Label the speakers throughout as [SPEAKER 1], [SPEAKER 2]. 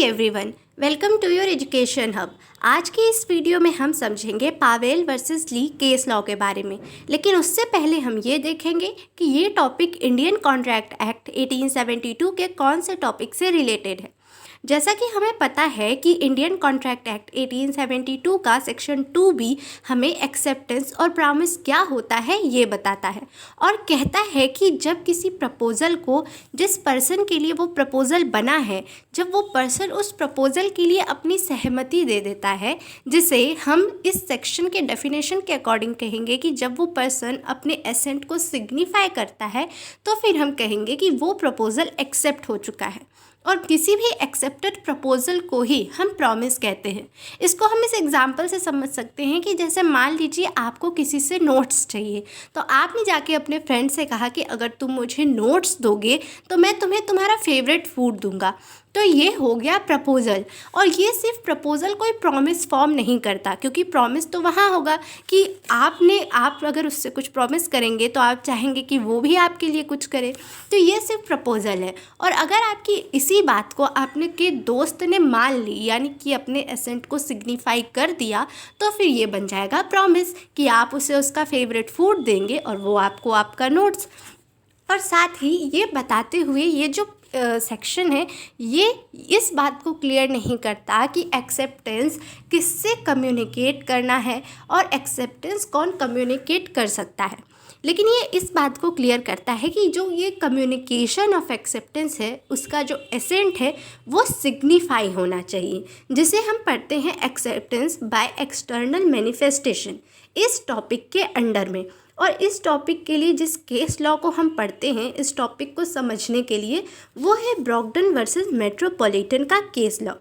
[SPEAKER 1] Everyone, welcome to your education hub. आज की इस वीडियो में हम समझेंगे Powell versus Lee case law के बारे में। लेकिन उससे पहले हम ये देखेंगे कि ये टॉपिक इंडियन कॉन्ट्रैक्ट एक्ट 1872 के कौन से टॉपिक से रिलेटेड है। जैसा कि हमें पता है कि इंडियन कॉन्ट्रैक्ट एक्ट 1872 का सेक्शन 2B हमें एक्सेप्टेंस और प्रॉमिस क्या होता है ये बताता है और कहता है कि जब किसी प्रपोज़ल को जिस पर्सन के लिए वो प्रपोज़ल बना है, जब वो पर्सन उस प्रपोज़ल के लिए अपनी सहमति दे देता है, जिसे हम इस सेक्शन के डेफिनेशन के अकॉर्डिंग कहेंगे कि जब वो पर्सन अपने एसेंट को सिग्निफाई करता है, तो फिर हम कहेंगे कि वो प्रपोज़ल एक्सेप्ट हो चुका है। और किसी भी एक्सेप्टेड प्रपोज़ल को ही हम प्रॉमिस कहते हैं। इसको हम इस एग्जांपल से समझ सकते हैं कि जैसे मान लीजिए आपको किसी से नोट्स चाहिए, तो आपने जाके अपने फ्रेंड से कहा कि अगर तुम मुझे नोट्स दोगे तो मैं तुम्हें तुम्हारा फेवरेट फूड दूंगा। तो ये हो गया प्रपोज़ल। और ये सिर्फ प्रपोज़ल कोई प्रॉमिस फॉर्म नहीं करता, क्योंकि प्रॉमिस तो वहाँ होगा कि आप अगर उससे कुछ प्रॉमिस करेंगे तो आप चाहेंगे कि वो भी आपके लिए कुछ करे। तो ये सिर्फ प्रपोज़ल है। और अगर आपकी इसी बात को आपने के दोस्त ने मान ली, यानी कि अपने एसेंट को सिग्निफाई कर दिया, तो फिर ये बन जाएगा प्रॉमिस कि आप उसे उसका फेवरेट फूड देंगे और वो आपको आपका नोट्स। और साथ ही ये बताते हुए ये जो सेक्शन है, ये इस बात को क्लियर नहीं करता कि एक्सेप्टेंस किससे कम्युनिकेट करना है और एक्सेप्टेंस कौन कम्युनिकेट कर सकता है। लेकिन ये इस बात को क्लियर करता है कि जो ये कम्युनिकेशन ऑफ एक्सेप्टेंस है, उसका जो एसेंट है वो सिग्निफाई होना चाहिए, जिसे हम पढ़ते हैं एक्सेप्टेंस बाय एक्सटर्नल मैनिफेस्टेशन इस टॉपिक के अंडर में। और इस टॉपिक के लिए जिस केस लॉ को हम पढ़ते हैं इस टॉपिक को समझने के लिए, वो है ब्रॉगडन वर्सेस मेट्रोपॉलिटन का केस लॉ।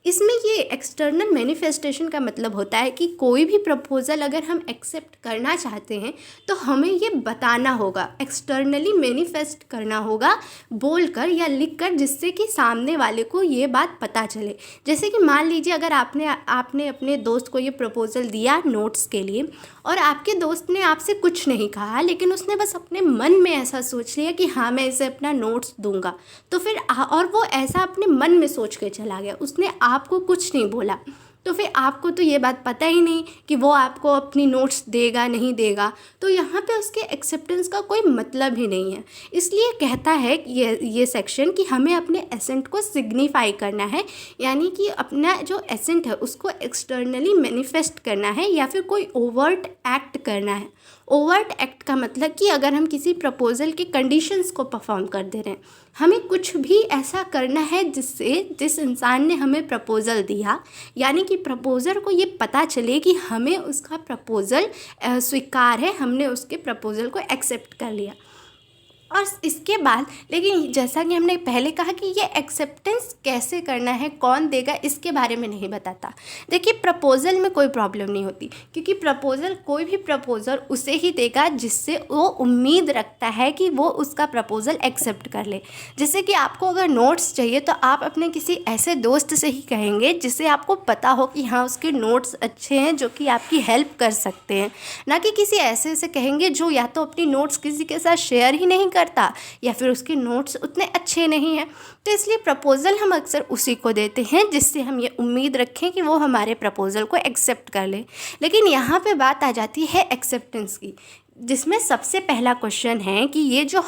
[SPEAKER 1] इसमें ये एक्सटर्नल मैनिफेस्टेशन का मतलब होता है कि कोई भी प्रपोज़ल अगर हम एक्सेप्ट करना चाहते हैं तो हमें ये बताना होगा, एक्सटर्नली मैनिफेस्ट करना होगा बोलकर या लिखकर, जिससे कि सामने वाले को ये बात पता चले। जैसे कि मान लीजिए अगर आपने अपने दोस्त को ये प्रपोज़ल दिया नोट्स के लिए, और आपके दोस्त ने आपसे कुछ नहीं कहा, लेकिन उसने बस अपने मन में ऐसा सोच लिया कि हाँ मैं इसे अपना नोट्स दूंगा, तो फिर और वो ऐसा अपने मन में सोच के चला गया, उसने आपको कुछ नहीं बोला, तो फिर आपको तो ये बात पता ही नहीं कि वो आपको अपनी नोट्स देगा नहीं देगा। तो यहाँ पे उसके एक्सेप्टेंस का कोई मतलब ही नहीं है। इसलिए कहता है कि ये सेक्शन कि हमें अपने एसेंट को सिग्निफाई करना है, यानी कि अपना जो एसेंट है उसको एक्सटर्नली मैनिफेस्ट करना है या फिर कोई ओवर्ट एक्ट करना है। ओवर्ट एक्ट का मतलब कि अगर हम किसी प्रपोज़ल के कंडीशंस को परफॉर्म कर दे रहे हैं, हमें कुछ भी ऐसा करना है जिससे जिस इंसान ने हमें प्रपोज़ल दिया, यानी कि प्रपोज़र को ये पता चले कि हमें उसका प्रपोज़ल स्वीकार है, हमने उसके प्रपोज़ल को एक्सेप्ट कर लिया। और इसके बाद लेकिन जैसा कि हमने पहले कहा कि ये एक्सेप्टेंस कैसे करना है, कौन देगा, इसके बारे में नहीं बताता। देखिए प्रपोज़ल में कोई प्रॉब्लम नहीं होती, क्योंकि प्रपोज़ल कोई भी प्रपोज़र उसे ही देगा जिससे वो उम्मीद रखता है कि वो उसका प्रपोज़ल एक्सेप्ट कर ले। जैसे कि आपको अगर नोट्स चाहिए तो आप अपने किसी ऐसे दोस्त से ही कहेंगे जिससे आपको पता हो कि हाँ उसके नोट्स अच्छे हैं, जो कि आपकी हेल्प कर सकते हैं, ना कि किसी ऐसे से कहेंगे जो या तो अपनी नोट्स किसी के साथ शेयर ही नहीं करता या फिर उसके नोट्स उतने अच्छे नहीं हैं। तो इसलिए प्रपोज़ल हम अक्सर उसी को देते हैं जिससे हम ये उम्मीद रखें कि वो हमारे प्रपोज़ल को एक्सेप्ट कर ले। लेकिन यहाँ पे बात आ जाती है एक्सेप्टेंस की, जिसमें सबसे पहला क्वेश्चन है कि ये जो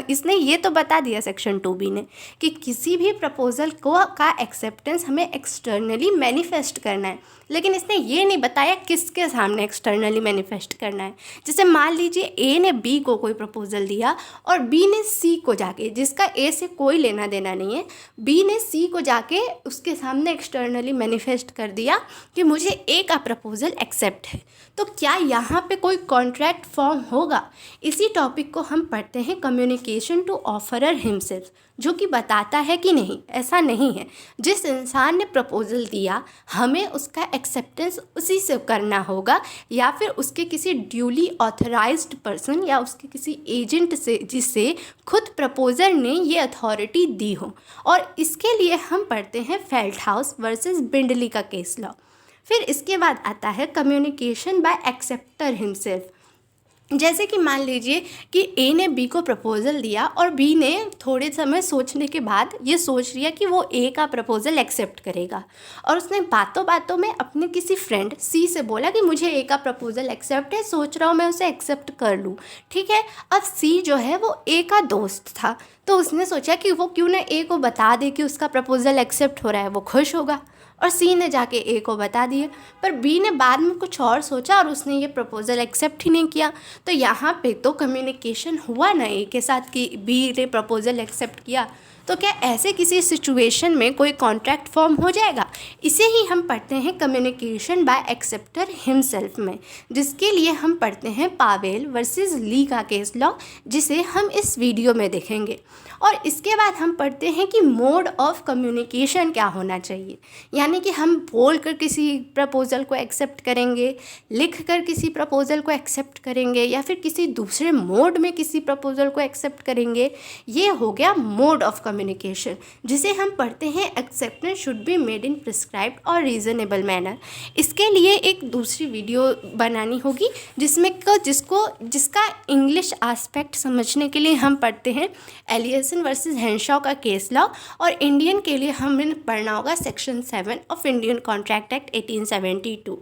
[SPEAKER 1] इसने ये तो बता दिया सेक्शन 2B ने कि किसी भी प्रपोज़ल का एक्सेप्टेंस हमें एक्सटर्नली मैनिफेस्ट करना है, लेकिन इसने ये नहीं बताया किसके सामने एक्सटर्नली मैनिफेस्ट करना है। जैसे मान लीजिए ए ने बी को कोई प्रपोज़ल दिया और बी ने सी को जाके, जिसका ए से कोई लेना देना नहीं है, बी ने सी को जाके उसके सामने एक्सटर्नली मैनिफेस्ट कर दिया कि मुझे ए का प्रपोज़ल एक्सेप्ट है। तो क्या यहाँ पे कोई कॉन्ट्रैक्ट फॉर्म होगा? इसी टॉपिक को हम पढ़ते हैं कम्युनिकेशन टू ऑफरर हिमसेल्फ, जो कि बताता है कि नहीं, ऐसा नहीं है। जिस इंसान ने प्रपोज़ल दिया हमें उसका एक्सेप्टेंस उसी से करना होगा, या फिर उसके किसी ड्यूली ऑथराइज्ड पर्सन या उसके किसी एजेंट से जिसे खुद प्रपोज़र ने ये अथॉरिटी दी हो। और इसके लिए हम पढ़ते हैं फेल्टहाउस वर्सेस बिंडली का केस लॉ। फिर इसके बाद आता है कम्युनिकेशन बाय एक्सेप्टर हिमसेल्फ। जैसे कि मान लीजिए कि ए ने बी को प्रपोज़ल दिया और बी ने थोड़े समय सोचने के बाद ये सोच लिया कि वो ए का प्रपोज़ल एक्सेप्ट करेगा, और उसने बातों बातों में अपने किसी फ्रेंड सी से बोला कि मुझे ए का प्रपोज़ल एक्सेप्ट है, सोच रहा हूँ मैं उसे एक्सेप्ट कर लूँ। ठीक है, अब सी जो है वो ए का दोस्त था, तो उसने सोचा कि वो क्यों ना ए को बता दे कि उसका प्रपोज़ल एक्सेप्ट हो रहा है, वो खुश होगा। और सी ने जाके ए को बता दिया, पर बी ने बाद में कुछ और सोचा और उसने ये प्रपोज़ल एक्सेप्ट ही नहीं किया। तो यहाँ पे तो कम्युनिकेशन हुआ ना ए के साथ कि बी ने प्रपोज़ल एक्सेप्ट किया। तो क्या ऐसे किसी सिचुएशन में कोई कॉन्ट्रैक्ट फॉर्म हो जाएगा? इसे ही हम पढ़ते हैं कम्युनिकेशन बाय एक्सेप्टर हिमसेल्फ में, जिसके लिए हम पढ़ते हैं पावेल वर्सेस ली का केस लॉ, जिसे हम इस वीडियो में देखेंगे। और इसके बाद हम पढ़ते हैं कि मोड ऑफ कम्युनिकेशन क्या होना चाहिए, यानी कि हम बोल कर किसी प्रपोज़ल को एक्सेप्ट करेंगे, लिख कर किसी प्रपोज़ल को एक्सेप्ट करेंगे, या फिर किसी दूसरे मोड में किसी प्रपोज़ल को एक्सेप्ट करेंगे। ये हो गया मोड ऑफ कम्युनिकेशन, जिसे हम पढ़ते हैं acceptance should be made in prescribed और रीज़नेबल मैनर। इसके लिए एक दूसरी वीडियो बनानी होगी जिसका इंग्लिश एस्पेक्ट समझने के लिए हम पढ़ते हैं एलियसन वर्सेस हेंशॉ का केस लॉ, और इंडियन के लिए हमें पढ़ना होगा section 7 of Indian contract act 1872।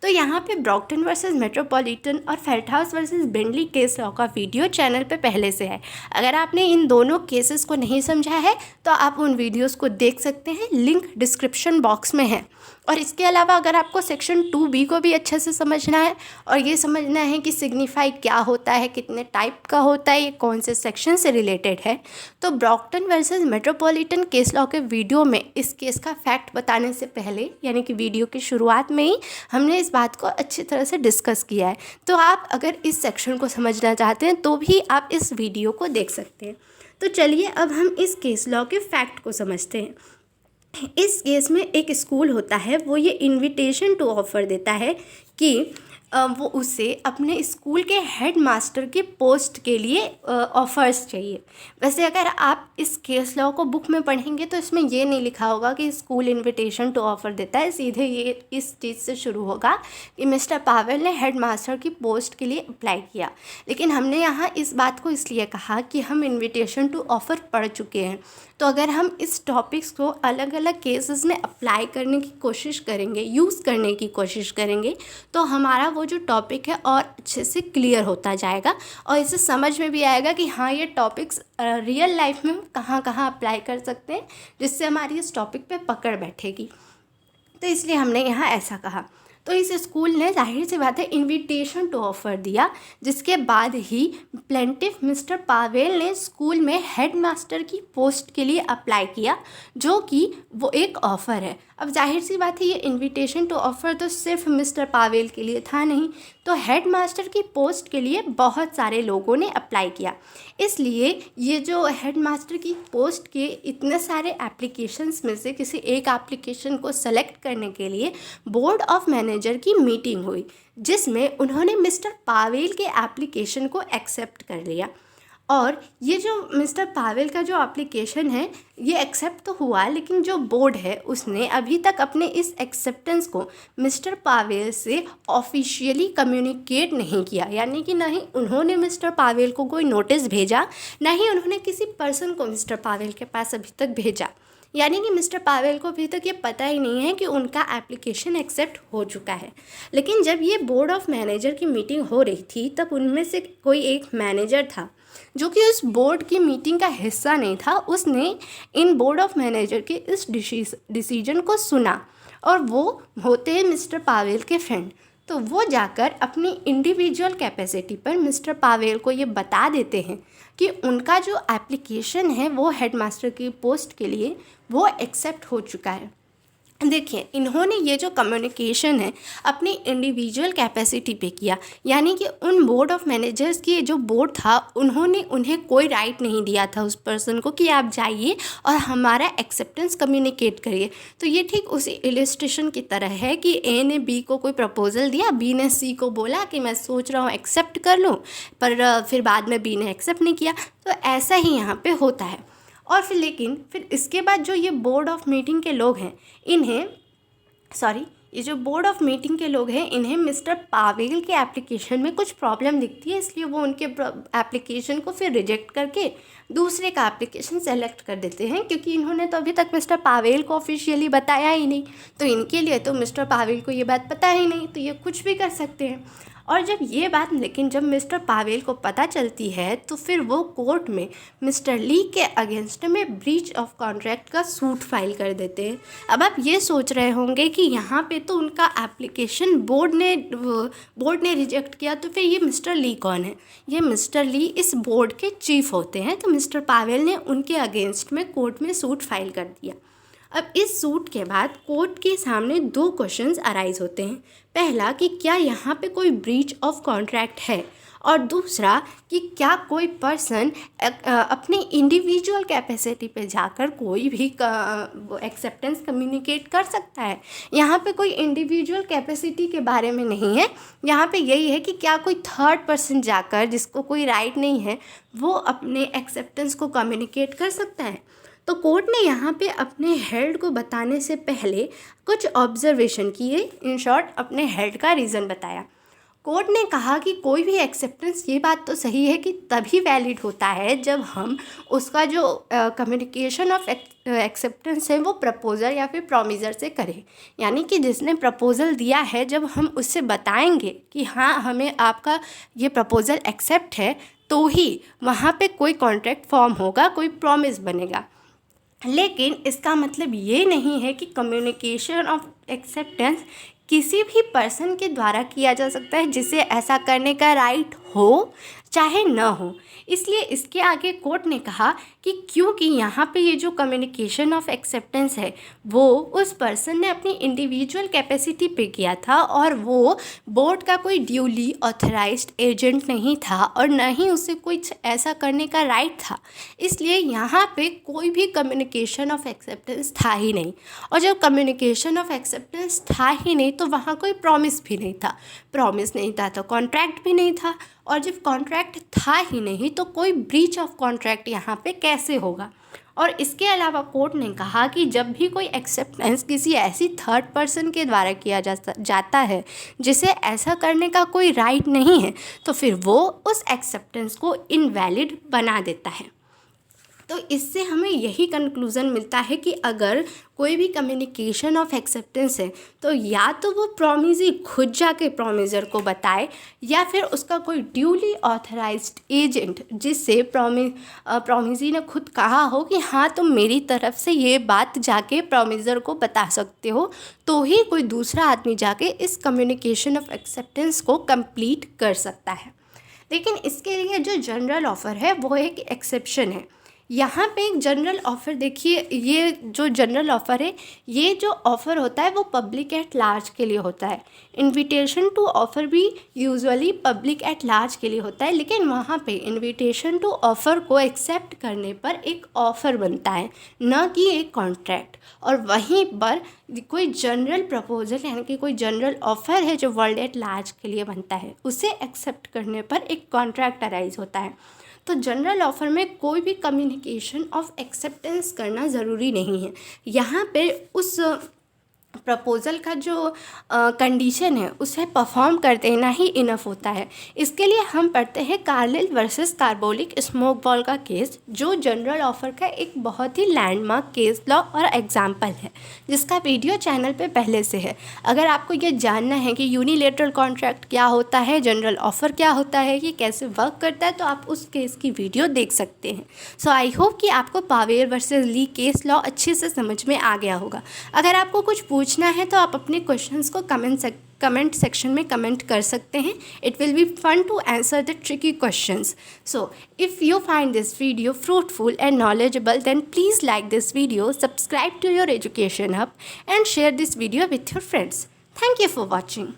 [SPEAKER 1] तो यहाँ पे ब्रॉकटन वर्सेस मेट्रोपॉलिटन और फेल्टहाउस वर्सेस बेंडली केस लॉ का वीडियो चैनल पे पहले से है। अगर आपने इन दोनों केसेस को नहीं समझा है तो आप उन वीडियोस को देख सकते हैं, लिंक डिस्क्रिप्शन बॉक्स में है। और इसके अलावा अगर आपको सेक्शन 2B को भी अच्छे से समझना है और ये समझना है कि सिग्निफाई क्या होता है, कितने टाइप का होता है, ये कौन से सेक्शन से रिलेटेड है, तो ब्रॉकटन वर्सेस मेट्रोपॉलिटन केस लॉ के वीडियो में इस केस का फैक्ट बताने से पहले, यानी कि वीडियो की शुरुआत में ही हमने इस बात को अच्छी तरह से डिस्कस किया है। तो आप अगर इस सेक्शन को समझना चाहते हैं तो भी आप इस वीडियो को देख सकते हैं। तो चलिए अब हम इस केस लॉ के फैक्ट को समझते हैं। इस केस में एक स्कूल होता है, वो ये इनविटेशन टू ऑफ़र देता है कि वो उसे अपने स्कूल के हेड मास्टर की पोस्ट के लिए ऑफ़र्स चाहिए। वैसे अगर आप इस केस लॉ को बुक में पढ़ेंगे तो इसमें ये नहीं लिखा होगा कि स्कूल इनविटेशन टू ऑफ़र देता है, सीधे ये इस चीज़ से शुरू होगा कि मिस्टर पावेल ने हेड मास्टर की पोस्ट के लिए अप्लाई किया। लेकिन हमने यहाँ इस बात को इसलिए कहा कि हम इनविटेशन टू ऑफ़र पढ़ चुके हैं, तो अगर हम इस टॉपिक्स को अलग अलग केसेस में अप्लाई करने की कोशिश करेंगे, यूज़ करने की कोशिश करेंगे, तो हमारा वो जो टॉपिक है और अच्छे से क्लियर होता जाएगा और इसे समझ में भी आएगा कि हाँ ये टॉपिक्स रियल लाइफ में कहाँ कहाँ अप्लाई कर सकते हैं, जिससे हमारी इस टॉपिक पे पकड़ बैठेगी। तो इसलिए हमने यहाँ ऐसा कहा। तो इस स्कूल ने जाहिर सी बात है इनविटेशन टू ऑफ़र दिया, जिसके बाद ही प्लेंटिफ मिस्टर पावेल ने स्कूल में हेड मास्टर की पोस्ट के लिए अप्लाई किया, जो कि वो एक ऑफ़र है। अब जाहिर सी बात है ये इनविटेशन टू ऑफ़र तो सिर्फ मिस्टर पावेल के लिए था नहीं, तो हेड मास्टर की पोस्ट के लिए बहुत सारे लोगों ने अप्लाई किया। इसलिए ये जो हेड मास्टर की पोस्ट के इतने सारे एप्लीकेशंस में से किसी एक एप्लीकेशन को सेलेक्ट करने के लिए बोर्ड ऑफ मैनेजर की मीटिंग हुई, जिसमें उन्होंने मिस्टर पावेल के एप्लीकेशन को एक्सेप्ट कर लिया। और ये जो मिस्टर पावेल का जो एप्लीकेशन है ये एक्सेप्ट तो हुआ, लेकिन जो बोर्ड है उसने अभी तक अपने इस एक्सेप्टेंस को मिस्टर पावेल से ऑफिशियली कम्युनिकेट नहीं किया, यानी कि ना ही उन्होंने मिस्टर पावेल को कोई नोटिस भेजा, ना ही उन्होंने किसी पर्सन को मिस्टर पावेल के पास अभी तक भेजा। यानी कि मिस्टर पावेल को अभी तक ये पता ही नहीं है कि उनका एप्लीकेशन एक्सेप्ट हो चुका है। लेकिन जब ये बोर्ड ऑफ मैनेजर की मीटिंग हो रही थी तब उनमें से कोई एक मैनेजर था जो कि उस बोर्ड की मीटिंग का हिस्सा नहीं था। उसने इन बोर्ड ऑफ मैनेजर के इस डिसीजन को सुना, और वो होते हैं मिस्टर पावेल के फ्रेंड। तो वो जाकर अपनी इंडिविजुअल कैपेसिटी पर मिस्टर पावेल को ये बता देते हैं कि उनका जो एप्लीकेशन है वो हेडमास्टर की पोस्ट के लिए वो एक्सेप्ट हो चुका है। देखिए, इन्होंने ये जो कम्युनिकेशन है अपनी इंडिविजुअल कैपेसिटी पे किया, यानी कि उन बोर्ड ऑफ मैनेजर्स की जो बोर्ड था उन्होंने उन्हें कोई राइट नहीं दिया था उस पर्सन को कि आप जाइए और हमारा एक्सेप्टेंस कम्युनिकेट करिए। तो ये ठीक उसी इलस्ट्रेशन की तरह है कि ए ने बी को कोई प्रपोज़ल दिया, बी ने सी को बोला कि मैं सोच रहा हूँ एक्सेप्ट कर लूँ, पर फिर बाद में बी ने एक्सेप्ट नहीं किया। तो ऐसा ही यहाँ पे होता है। और फिर इसके बाद जो ये बोर्ड ऑफ मीटिंग के लोग हैं ये जो बोर्ड ऑफ मीटिंग के लोग हैं, इन्हें मिस्टर पावेल के एप्लीकेशन में कुछ प्रॉब्लम दिखती है, इसलिए वो उनके एप्लीकेशन को फिर रिजेक्ट करके दूसरे का एप्लीकेशन सेलेक्ट कर देते हैं, क्योंकि इन्होंने तो अभी तक मिस्टर पावेल को ऑफिशियली बताया ही नहीं, तो इनके लिए तो मिस्टर पावेल को ये बात पता ही नहीं, तो ये कुछ भी कर सकते हैं। और जब मिस्टर पावेल को पता चलती है तो फिर वो कोर्ट में मिस्टर ली के अगेंस्ट में ब्रीच ऑफ कॉन्ट्रैक्ट का सूट फाइल कर देते हैं। अब आप ये सोच रहे होंगे कि यहाँ पे तो उनका एप्लीकेशन बोर्ड ने रिजेक्ट किया, तो फिर ये मिस्टर ली कौन है? ये मिस्टर ली इस बोर्ड के चीफ होते हैं। तो मिस्टर पावेल ने उनके अगेंस्ट में कोर्ट में सूट फाइल कर दिया। अब इस सूट के बाद कोर्ट के सामने 2 क्वेश्चंस अराइज होते हैं। पहला कि क्या यहाँ पे कोई ब्रीच ऑफ कॉन्ट्रैक्ट है, और दूसरा कि क्या कोई पर्सन अपने इंडिविजुअल कैपेसिटी पे जाकर कोई भी एक्सेप्टेंस कम्युनिकेट कर सकता है। यहाँ पे कोई इंडिविजुअल कैपेसिटी के बारे में नहीं है, यहाँ पे यही है कि क्या कोई थर्ड पर्सन जाकर, जिसको कोई राइट नहीं है, वो अपने एक्सेप्टेंस को कम्युनिकेट कर सकता है। तो कोर्ट ने यहाँ पे अपने हेड को बताने से पहले कुछ ऑब्जर्वेशन किए, इन शॉर्ट अपने हेड का रीज़न बताया। कोर्ट ने कहा कि कोई भी एक्सेप्टेंस, ये बात तो सही है कि तभी वैलिड होता है जब हम उसका जो कम्युनिकेशन ऑफ एक्सेप्टेंस है वो प्रपोज़र या फिर प्रोमिजर से करें। यानी कि जिसने प्रपोज़ल दिया है, जब हम उससे बताएंगे कि हाँ हमें आपका ये प्रपोज़ल एक्सेप्ट है, तो ही वहाँ पे कोई कॉन्ट्रैक्ट फॉर्म होगा, कोई प्रॉमिस बनेगा। लेकिन इसका मतलब ये नहीं है कि कम्युनिकेशन ऑफ एक्सेप्टेंस किसी भी पर्सन के द्वारा किया जा सकता है जिसे ऐसा करने का राइट हो चाहे न हो। इसलिए इसके आगे कोर्ट ने कहा कि क्योंकि यहाँ पे ये जो कम्युनिकेशन ऑफ एक्सेप्टेंस है वो उस पर्सन ने अपनी इंडिविजुअल कैपेसिटी पे किया था, और वो बोर्ड का कोई ड्यूली ऑथराइज्ड एजेंट नहीं था, और न ही उसे कुछ ऐसा करने का राइट था, इसलिए यहाँ पे कोई भी कम्युनिकेशन ऑफ एक्सेप्टेंस था ही नहीं। और जब कम्युनिकेशन ऑफ एक्सेप्टेंस था ही नहीं तो वहाँ कोई प्रॉमिस भी नहीं था, प्रॉमिस नहीं था तो कॉन्ट्रैक्ट भी नहीं था, और जब कॉन्ट्रैक्ट था ही नहीं तो कोई ब्रीच ऑफ कॉन्ट्रैक्ट यहाँ पे कैसे होगा। और इसके अलावा कोर्ट ने कहा कि जब भी कोई एक्सेप्टेंस किसी ऐसी थर्ड पर्सन के द्वारा किया जाता है जिसे ऐसा करने का कोई राइट नहीं है, तो फिर वो उस एक्सेप्टेंस को इनवैलिड बना देता है। तो इससे हमें यही कंक्लूज़न मिलता है कि अगर कोई भी कम्युनिकेशन ऑफ एक्सेप्टेंस है तो या तो वो प्रॉमिजी खुद जाके प्रॉमिजर को बताए, या फिर उसका कोई ड्यूली ऑथराइज्ड एजेंट जिससे प्रॉमिजी ने खुद कहा हो कि हाँ तुम मेरी तरफ से ये बात जाके प्रॉमिजर को बता सकते हो, तो ही कोई दूसरा आदमी जाके इस कम्युनिकेशन ऑफ एक्सेप्टेंस को कंप्लीट कर सकता है। लेकिन इसके लिए जो जनरल ऑफ़र है वो एक एक्सेप्शन है। यहाँ पे एक जनरल ऑफ़र देखिए, ये जो जनरल ऑफ़र है, ये जो ऑफ़र होता है वो पब्लिक एट लार्ज के लिए होता है। इनविटेशन टू ऑफ़र भी यूजुअली पब्लिक एट लार्ज के लिए होता है, लेकिन वहाँ पे इनविटेशन टू ऑफ़र को एक्सेप्ट करने पर एक ऑफ़र बनता है, न कि एक कॉन्ट्रैक्ट। और वहीं पर कोई जनरल प्रपोजल यानी कि कोई जनरल ऑफ़र है जो वर्ल्ड एट लार्ज के लिए बनता है, उसे एक्सेप्ट करने पर एक कॉन्ट्रैक्ट अराइज होता है। तो जनरल ऑफ़र में कोई भी कम्युनिकेशन ऑफ एक्सेप्टेंस करना ज़रूरी नहीं है। यहाँ पे उस प्रपोज़ल का जो कंडीशन है उसे परफॉर्म कर देना ही इनफ होता है। इसके लिए हम पढ़ते हैं Carlill versus carbolic smoke ball का केस, जो जनरल ऑफ़र का एक बहुत ही लैंडमार्क केस लॉ और एग्जाम्पल है, जिसका वीडियो चैनल पे पहले से है। अगर आपको ये जानना है कि यूनिलेटरल कॉन्ट्रैक्ट क्या होता है, जनरल ऑफ़र क्या होता है, ये कैसे वर्क करता है, तो आप उस केस की वीडियो देख सकते हैं। सो आई होप कि आपको Pavel versus Lee case law अच्छे से समझ में आ गया होगा। अगर आपको कुछ पूछना है तो आप अपने क्वेश्चंस को कमेंट सेक्शन में कमेंट कर सकते हैं। It will be fun to answer the tricky questions. So if you find this video fruitful and knowledgeable, then please like this video, subscribe to your education hub and share this video with your friends. Thank you for watching.